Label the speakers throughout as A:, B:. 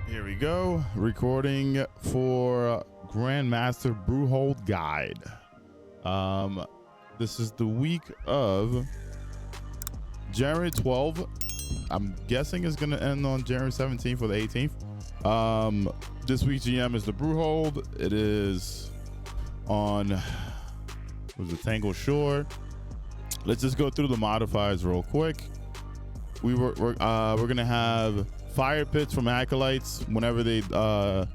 A: Here we go. Recording for Grandmaster Broodhold guide. This is the week of January 12th. I'm guessing it's going to end on January 17th or the 18th. This week's GM is the Broodhold. It is on Tangle Shore. Let's just go through the modifiers real quick. We're gonna have fire pits from acolytes. Whenever they die,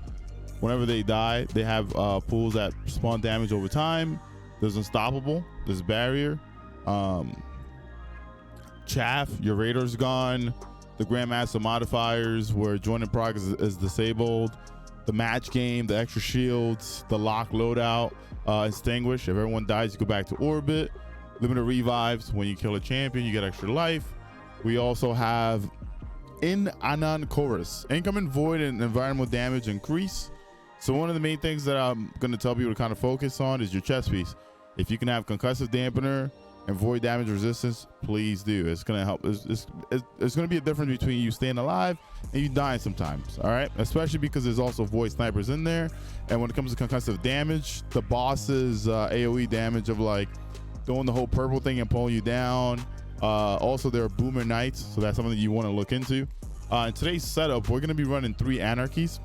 A: they have pools that spawn damage over time. There's unstoppable. There's barrier. Chaff. Your radar's gone. The Grandmaster modifiers, where join in progress is disabled. The match game, the extra shields, the lock loadout, extinguish. If everyone dies, you go back to orbit. Limited revives. When you kill a champion, you get extra life. We also have In Anon Chorus. Incoming void and environmental damage increase. So one of the main things that I'm going to tell people to kind of focus on is your chest piece. If you can have concussive dampener and void damage resistance, please do. It's going to help. It's going to be a difference between you staying alive and you dying sometimes. All right. Especially because there's also void snipers in there. And when it comes to concussive damage, the boss's AoE damage of like doing the whole purple thing and pulling you down. Also, there are boomer knights, so that's something that you want to look into. In today's setup, we're going to be running 3 anarchies,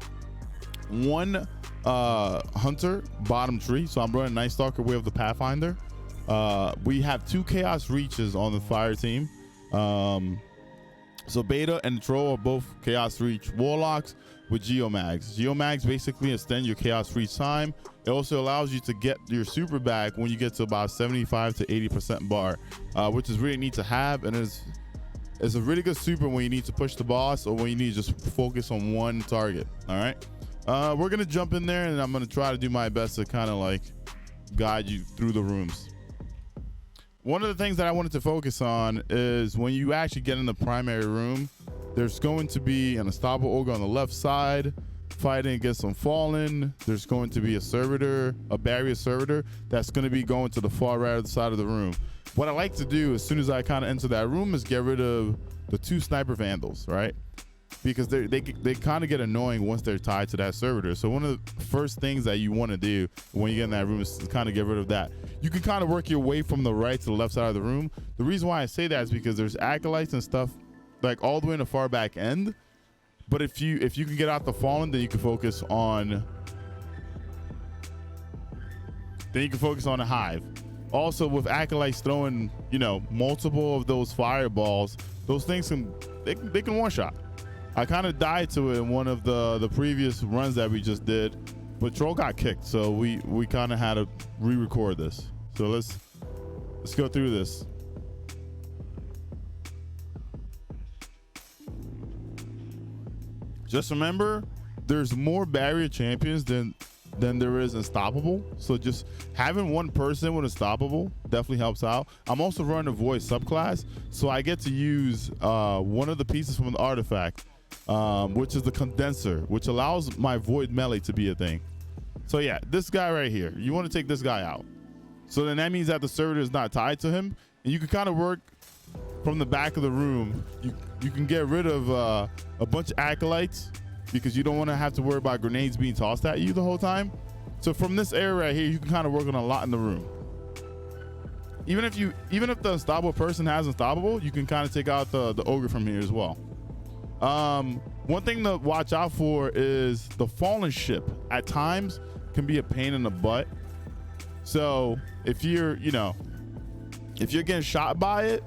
A: 1 hunter bottom tree. So I'm running Night Stalker Way of the Pathfinder. We have 2 chaos reaches on the fire team. So beta and troll are both chaos reach warlocks with geomags. Geomags basically extend your chaos reach time. It also allows you to get your super back when you get to about 75 to 80% bar, which is really neat to have. And it's a really good super when you need to push the boss or when you need to just focus on one target. All right. We're going to jump in there and I'm going to try to do my best to kind of like guide you through the rooms. One of the things that I wanted to focus on is when you actually get in the primary room, there's going to be an unstoppable ogre on the left side fighting against some fallen. There's going to be a servitor, a barrier servitor that's going to be going to the far right of the side of the room. What I like to do as soon as I kind of enter that room is get rid of the 2 sniper vandals, right? Because they kind of get annoying once they're tied to that servitor. So one of the first things that you want to do when you get in that room is to kind of get rid of that. You can kind of work your way from the right to the left side of the room. The reason why I say that is because there's acolytes and stuff like all the way in the far back end. But if you can get out the fallen, then you can focus on the hive. Also, with acolytes throwing, multiple of those fireballs, those things they can one shot. I kind of died to it in one of the previous runs that we just did, but troll got kicked, so we kind of had to re-record this. So let's go through this. Just remember, there's more barrier champions than there is unstoppable. So just having one person with unstoppable definitely helps out. I'm also running a void subclass, so I get to use one of the pieces from the artifact, which is the condenser, which allows my void melee to be a thing. So yeah, this guy right here, you want to take this guy out. So then that means that the servitor is not tied to him, and you can kind of work from the back of the room. You can get rid of a bunch of acolytes because you don't want to have to worry about grenades being tossed at you the whole time. So from this area right here, you can kind of work on a lot in the room. Even if the unstoppable person has unstoppable, you can kind of take out the ogre from here as well. One thing to watch out for is the fallen ship. At times can be a pain in the butt. So if you're getting shot by it,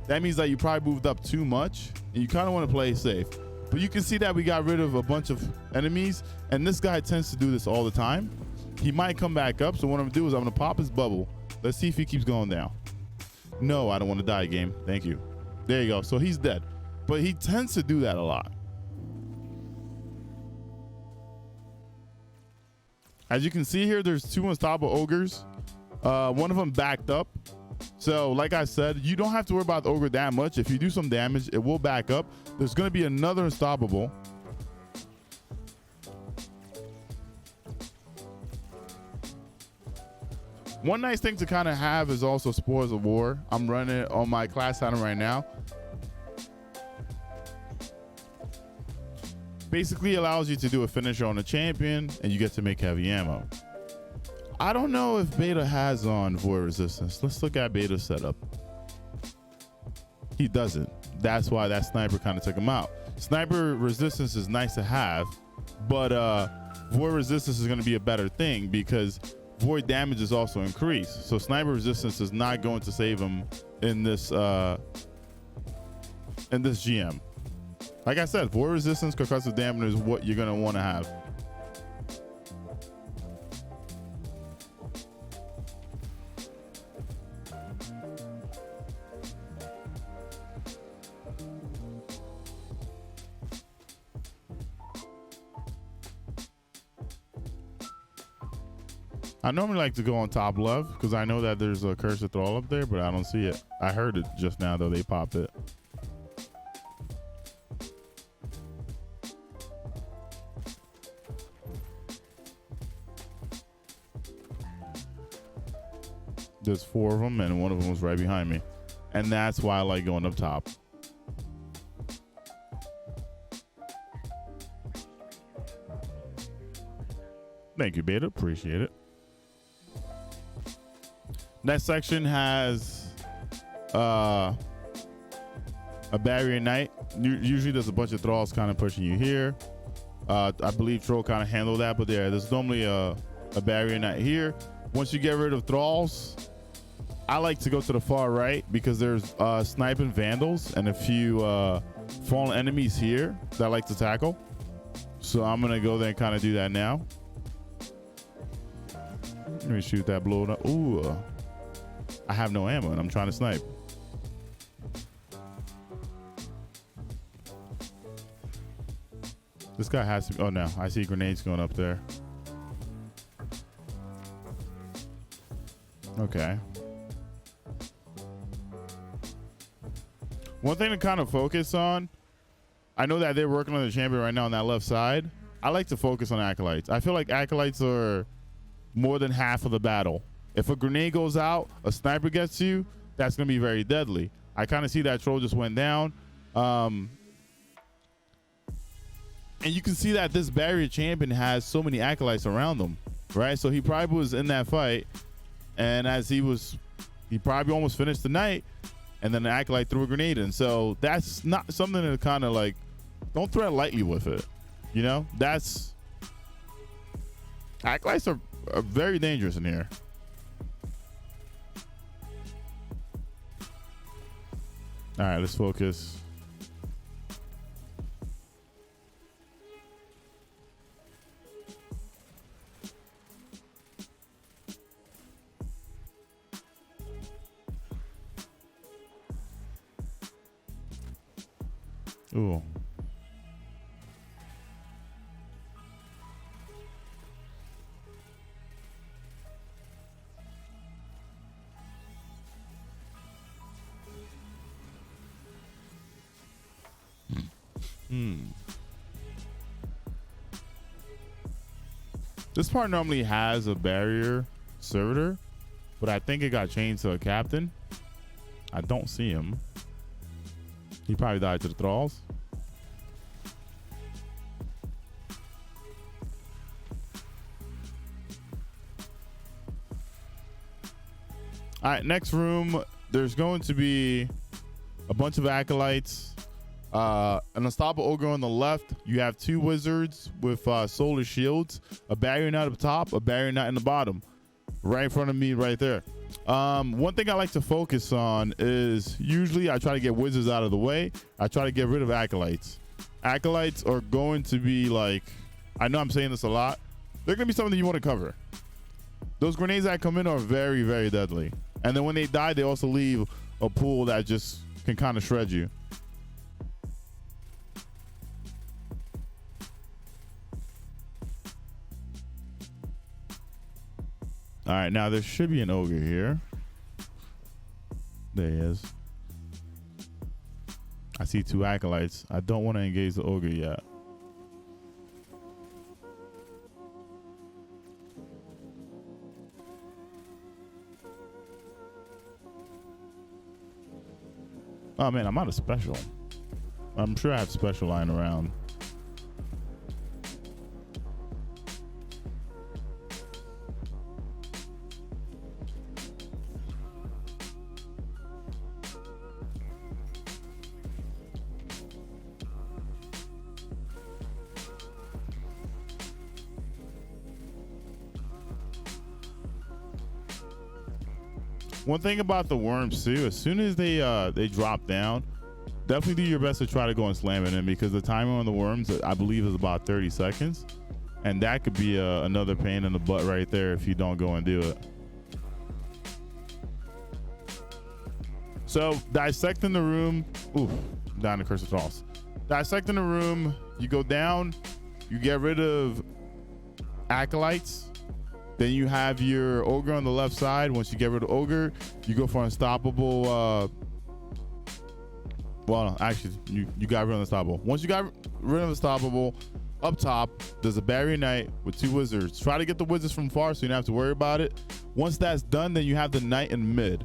A: that means that you probably moved up too much and you kind of want to play safe. But you can see that we got rid of a bunch of enemies, and this guy tends to do this all the time. He might come back up, so what I'm gonna do is I'm gonna pop his bubble. Let's see if he keeps going down. No, I don't want to die, game. Thank you. There you go. So he's dead, but he tends to do that a lot. As you can see here, there's 2 unstoppable ogres. One of them backed up. So like I said, you don't have to worry about the ogre that much. If you do some damage, it will back up. There's going to be another unstoppable. One nice thing to kind of have is also Spores of War. I'm running it on my class item right now. Basically allows you to do a finisher on a champion, and you get to make heavy ammo. I don't know if Beta has on void resistance. Let's look at Beta's setup. He doesn't. That's why that sniper kind of took him out. Sniper resistance is nice to have, but void resistance is going to be a better thing because void damage is also increased. So sniper resistance is not going to save him in this GM. Like I said, void resistance, concussive damage is what you're going to want to have. I normally like to go on top left because I know that there's a cursor thrall up there, but I don't see it. I heard it just now though, they popped it. There's 4 of them and one of them was right behind me. And that's why I like going up top. Thank you, Beta, appreciate it. Next section has a barrier knight. Usually there's a bunch of thralls kind of pushing you here. I believe Troll kind of handled that, but there's normally a barrier knight here. Once you get rid of thralls, I like to go to the far right because there's sniping vandals and a few fallen enemies here that I like to tackle. So I'm gonna go there and kind of do that now. Let me shoot that blow up. Ooh. I have no ammo and I'm trying to snipe. This guy has to. Oh no, I see grenades going up there. Okay. One thing to kind of focus on, I know that they're working on the champion right now on that left side. I like to focus on acolytes. I feel like acolytes are more than half of the battle. If a grenade goes out, a sniper gets you, that's going to be very deadly. I kind of see that troll just went down. And you can see that this barrier champion has so many acolytes around them, right? So he probably was in that fight. And as he probably almost finished the night. And then the acolyte threw a grenade in. So that's not something to kind of like, don't threat lightly with it. You know, acolytes are very dangerous in here. All right, let's focus. Ooh. This part normally has a barrier servitor, but I think it got changed to a captain. I don't see him. He probably died to the thralls. All right, next room. There's going to be a bunch of acolytes. An unstoppable ogre on the left. You have 2 wizards with solar shields, a barrier knight up top, a barrier knight in the bottom, right in front of me right there. One thing I like to focus on is usually I try to get wizards out of the way. I try to get rid of acolytes. Acolytes are going to be like, I know I'm saying this a lot, they're gonna be something that you want to cover. Those grenades that come in are very, very deadly. And then when they die, they also leave a pool that just can kind of shred you. All right, now there should be an ogre here. There he is. I see 2 acolytes. I don't want to engage the ogre yet. Oh man, I'm out of special. I'm sure I have special lying around. One thing about the worms too, as soon as they drop down, definitely do your best to try to go and slam it in, because the timer on the worms, I believe, is about 30 seconds, and that could be another pain in the butt right there if you don't go and do it. So dissecting the room, ooh, down to Curse of Thralls. Dissecting the room, you go down, you get rid of acolytes. Then you have your ogre on the left side. Once you get rid of ogre, you go for unstoppable. Well, actually, you got rid of unstoppable. Once you got rid of unstoppable, up top, there's a barrier knight with 2 wizards. Try to get the wizards from far so you don't have to worry about it. Once that's done, then you have the knight in mid.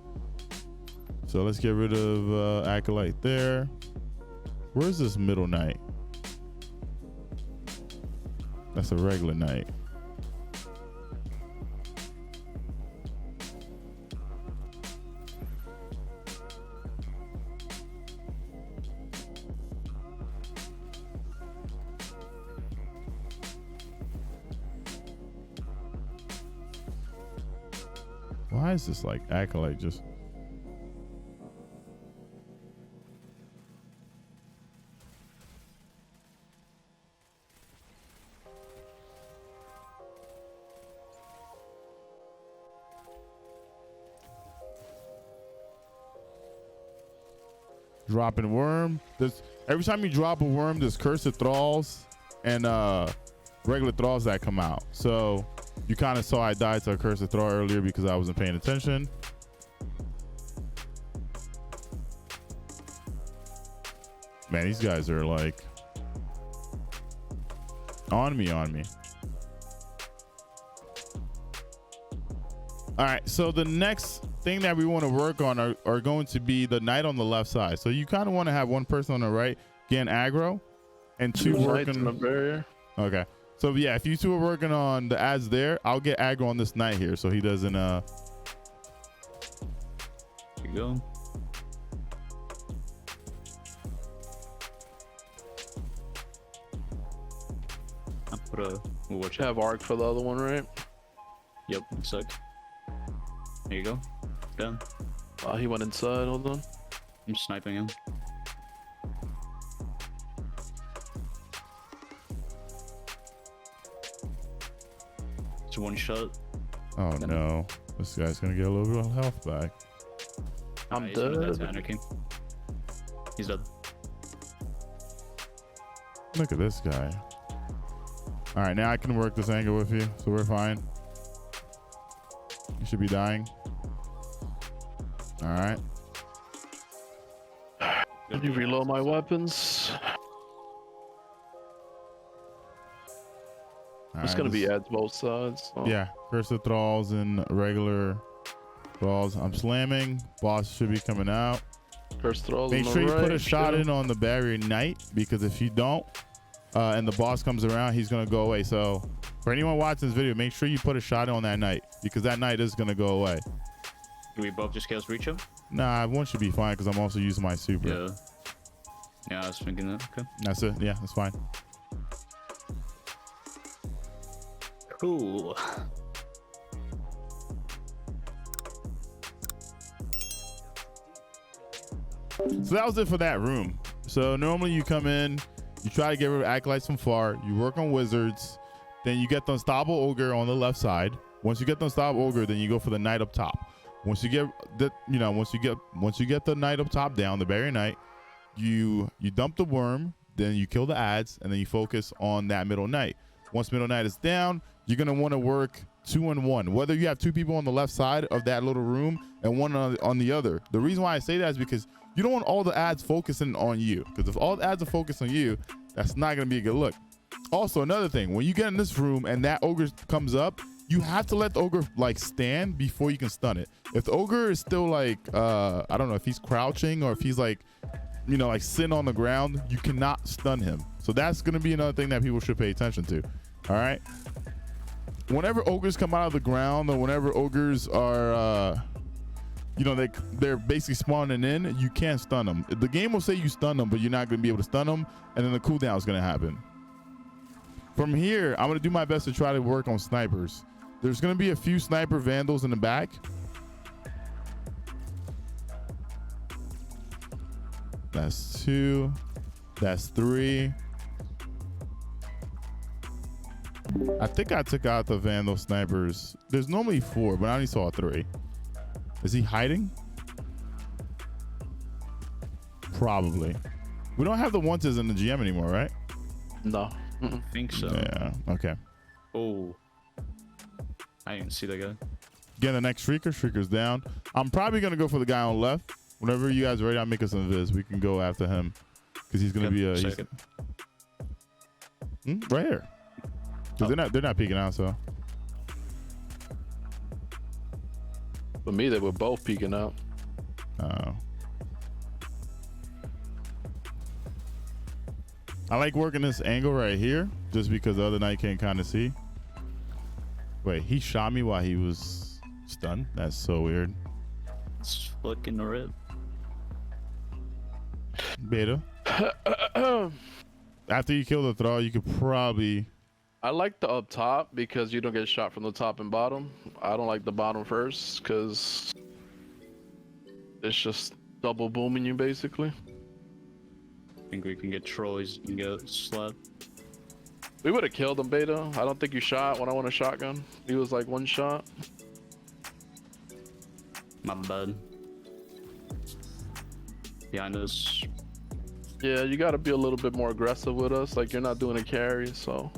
A: So let's get rid of acolyte there. Where's this middle knight? That's a regular knight. Why is this like acolyte just? Dropping worm. There's every time you drop a worm, there's cursed thralls and regular thralls that come out. So you kind of saw I died to a cursed thrall earlier because I wasn't paying attention. Man, these guys are like on me. All right, so the next thing that we want to work on are going to be the knight on the left side. So you kind of want to have one person on the right getting aggro and 2 working
B: the barrier.
A: Okay, so yeah, if you 2 are working on the ads there, I'll get aggro on this knight here so he doesn't
C: Here you go. I put a watch out.
B: Have arc for the other one, right?
C: Yep, looks like. There you go. Done.
B: Oh, he went inside. Hold on.
C: I'm sniping him. It's 1 shot.
A: Oh no, this guy's gonna get a little bit of health back.
B: I'm
C: He's gonna die to
B: dead.
C: anarchy. He's dead.
A: Look at this guy. All right, now I can work this angle with you, so we're fine. You should be dying. All right.
B: Let me reload my weapons. It's gonna be ads both sides. So.
A: Yeah, Curse of Thralls and regular Thralls. I'm slamming. Boss should be coming out.
B: Curse thralls.
A: Make sure you put a shot in on the barrier knight, because if you don't, and the boss comes around, he's gonna go away. So for anyone watching this video, make sure you put a shot on that knight, because that knight is gonna go away.
C: Do we both just chaos reach him?
A: Nah, one should be fine because I'm also using my super.
C: Yeah. Yeah, I was thinking that. Okay.
A: That's it. Yeah, that's fine.
C: Cool.
A: So that was it for that room. So normally you come in, you try to get rid of acolytes from far, you work on wizards, then you get the unstoppable ogre on the left side. Once you get the unstoppable ogre, then you go for the knight up top. Once you get the, once you get the knight up top down, the barrier knight, you dump the worm, then you kill the ads, and then you focus on that middle knight. Once middle knight is down, you're gonna want to work 2 and 1. Whether you have 2 people on the left side of that little room and 1 on the other. The reason why I say that is because you don't want all the ads focusing on you. Because if all the ads are focused on you, that's not gonna be a good look. Also, another thing, when you get in this room and that ogre comes up, you have to let the ogre like stand before you can stun it. If the ogre is still like, I don't know if he's crouching or if he's like, like sitting on the ground, you cannot stun him. So that's gonna be another thing that people should pay attention to. All right. Whenever ogres come out of the ground, or whenever ogres are, they're basically spawning in, you can't stun them. The game will say you stun them, but you're not gonna be able to stun them, and then the cooldown is gonna happen. From here, I'm gonna do my best to try to work on snipers. There's gonna be a few sniper vandals in the back. That's 2. That's 3. I think I took out the Vandal snipers. There's normally 4, but I only saw 3. Is he hiding? Probably. We don't have the wanted in the GM anymore, right?
B: No.
C: I think so.
A: Yeah. Okay.
C: Oh. I didn't see that guy.
A: Again, the next Shrieker. Shrieker's down. I'm probably going to go for the guy on left. Whenever you guys are ready, I'll make us some viz. We can go after him. Because he's going to be a... right here. Because they're not peeking out, so...
B: For me, they were both peeking out.
A: I like working this angle right here, just because the other knight can kind of see. Wait, he shot me while he was stunned? That's so weird.
C: It's flicking the rib.
A: Beta. After you kill the thrall, you could probably...
B: I like the up top because you don't get shot from the top and bottom. I don't like the bottom first because it's just double booming you basically.
C: I think we can get trolleys and get slapped.
B: We would have killed him, Beta. I don't think you shot when I won a shotgun. He was like 1 shot.
C: My bad. Behind us.
B: Yeah, you got to be a little bit more aggressive with us. Like, you're not doing a carry, so.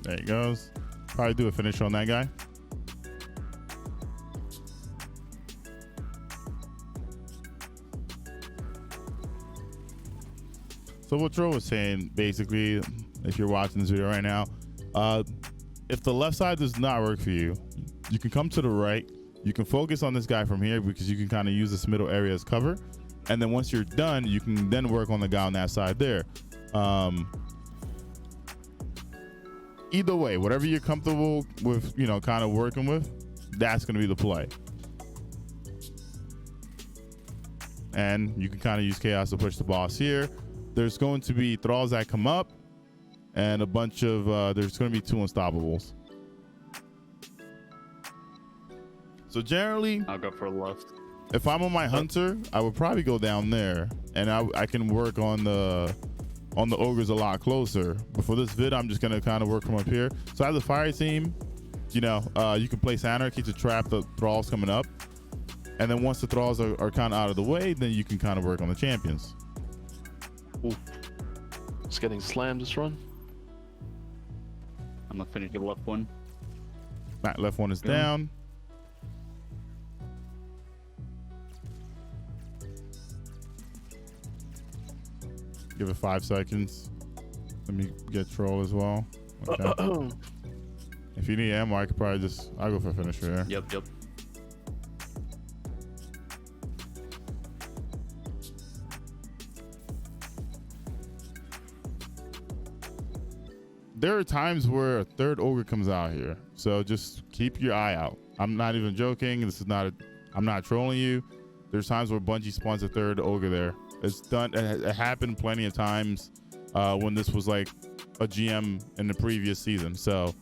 A: There he goes. Probably do a finish on that guy. So what Tro was saying, basically, if you're watching this video right now, if the left side does not work for you, you can come to the right. You can focus on this guy from here because you can kind of use this middle area as cover. And then once you're done, you can then work on the guy on that side there. Either way, whatever you're comfortable with, you know, kind of working with, that's going to be the play. And you can kind of use chaos to push the boss here. There's going to be thralls that come up and a bunch of, there's going to be 2 unstoppables. So generally,
C: I'll go for left.
A: if I'm on my hunter, I would probably go down there and I can work on the ogres a lot closer. But for this vid, I'm just going to kind of work from up here. So as a fire team, you know, you can place anarchy to trap the thralls coming up. And then once the thralls are kind of out of the way, then you can kind of work on the champions.
B: Ooh. Just getting slammed this run.
C: I'm gonna finish the left one.
A: That left one is down. Give it 5 seconds. Let me get troll as well. Okay. If you need ammo, I could probably just, I'll go for a finisher here.
C: Yep.
A: There are times where a 3rd ogre comes out here, so just keep your eye out. I'm not even joking. This is not I'm not trolling you. There's times where Bungie spawns a 3rd ogre there. It's done. It happened plenty of times when this was like a GM in the previous season. So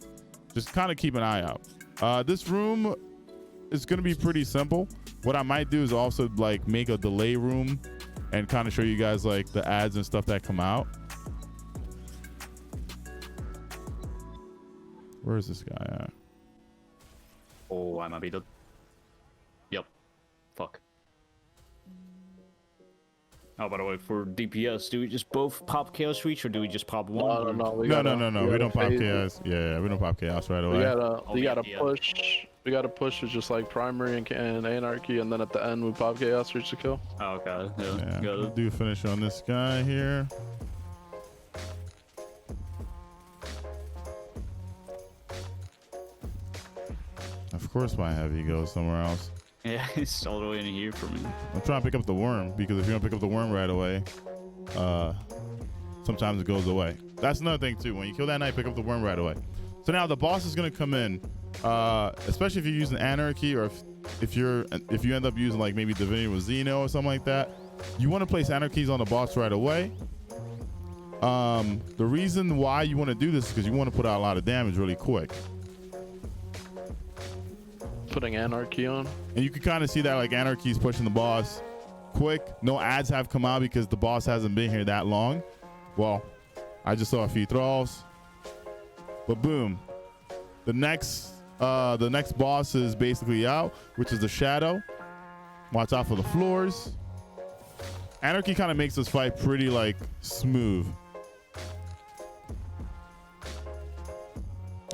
A: just kind of keep an eye out. This room is going to be pretty simple. What I might do is also like make a delay room and kind of show you guys like the ads and stuff that come out. Where is this guy at?
C: Oh, I might be dead. Yep. Fuck. Oh, by the way, for DPS, do we just both pop Chaos Reach or do we just pop one?
B: No.
A: We don't pop chaos. Yeah, we don't pop chaos right away.
B: You gotta push. We gotta push with just like primary and anarchy, and then at the end we pop chaos reach to kill.
C: Oh, okay.
A: Yeah,
C: Got
A: we'll
C: it.
A: do finish on this guy here. Of course my heavy goes somewhere else.
C: Yeah, it's all the way in here for me.
A: I'm trying to pick up the worm because if you don't pick up the worm right away, sometimes it goes away. That's another thing too. When you kill that knight, pick up the worm right away. So now the boss is gonna come in, especially if you're using anarchy or if you end up using like maybe divinity with Xeno or something like that. You want to place anarchies on the boss right away. The reason why you want to do this is because you want to put out a lot of damage really quick.
B: putting Anarchy on.
A: And you can kind of see that like Anarchy's pushing the boss quick. No ads have come out because the boss hasn't been here that long. Well, I just saw a few thralls, but boom, the next boss is basically out, which is the Shadow. Watch out for the floors. Anarchy kind of makes this fight pretty like smooth.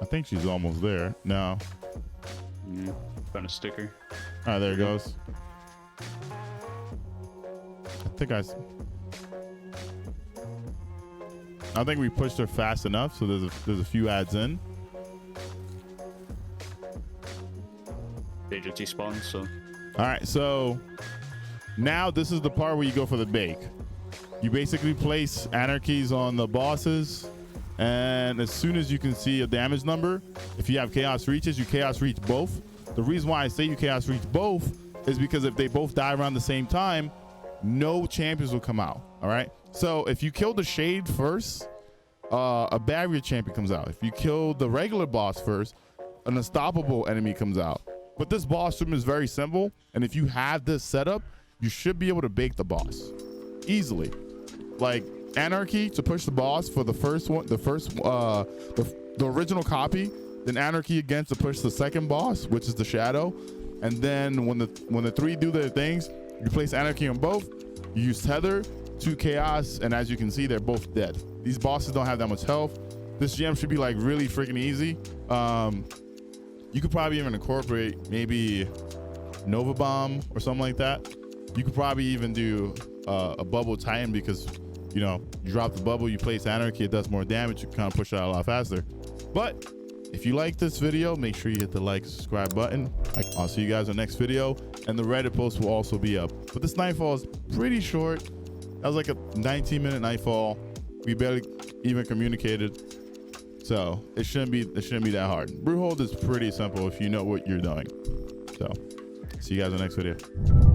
A: I think she's almost there. No.
C: Found a sticker.
A: All right, there it goes. I think we pushed her fast enough, so there's a few ads in.
C: Agency spawn, so.
A: All right, so now this is the part where you go for the bake. You basically place Anarchies on the bosses, and as soon as you can see a damage number, if you have Chaos Reaches, you Chaos Reach both. The reason why I say you Chaos Reach both is because if they both die around the same time, no champions will come out. All right, so if you kill the Shade first, a barrier champion comes out. If you kill the regular boss first, an unstoppable enemy comes out. But this boss room is very simple, and if you have this setup, you should be able to bake the boss easily. Like Anarchy to push the boss for the first one, the original copy, then Anarchy again to push the second boss, which is the Shadow, and then when the three do their things, you place Anarchy on both. You use Tether to Chaos, and as you can see, they're both dead. These bosses don't have that much health. This gem should be like really freaking easy. You could probably even incorporate maybe Nova Bomb or something like that. You could probably even do a Bubble Titan because, you know, you drop the bubble, you place Anarchy, it does more damage. You can kind of push it out a lot faster. But if you like this video, make sure you hit the like, subscribe button. I'll see you guys in the next video. And the Reddit post will also be up. But this Nightfall is pretty short. That was like a 19-minute Nightfall. We barely even communicated. So it shouldn't be that hard. Broodhold is pretty simple if you know what you're doing. So see you guys in the next video.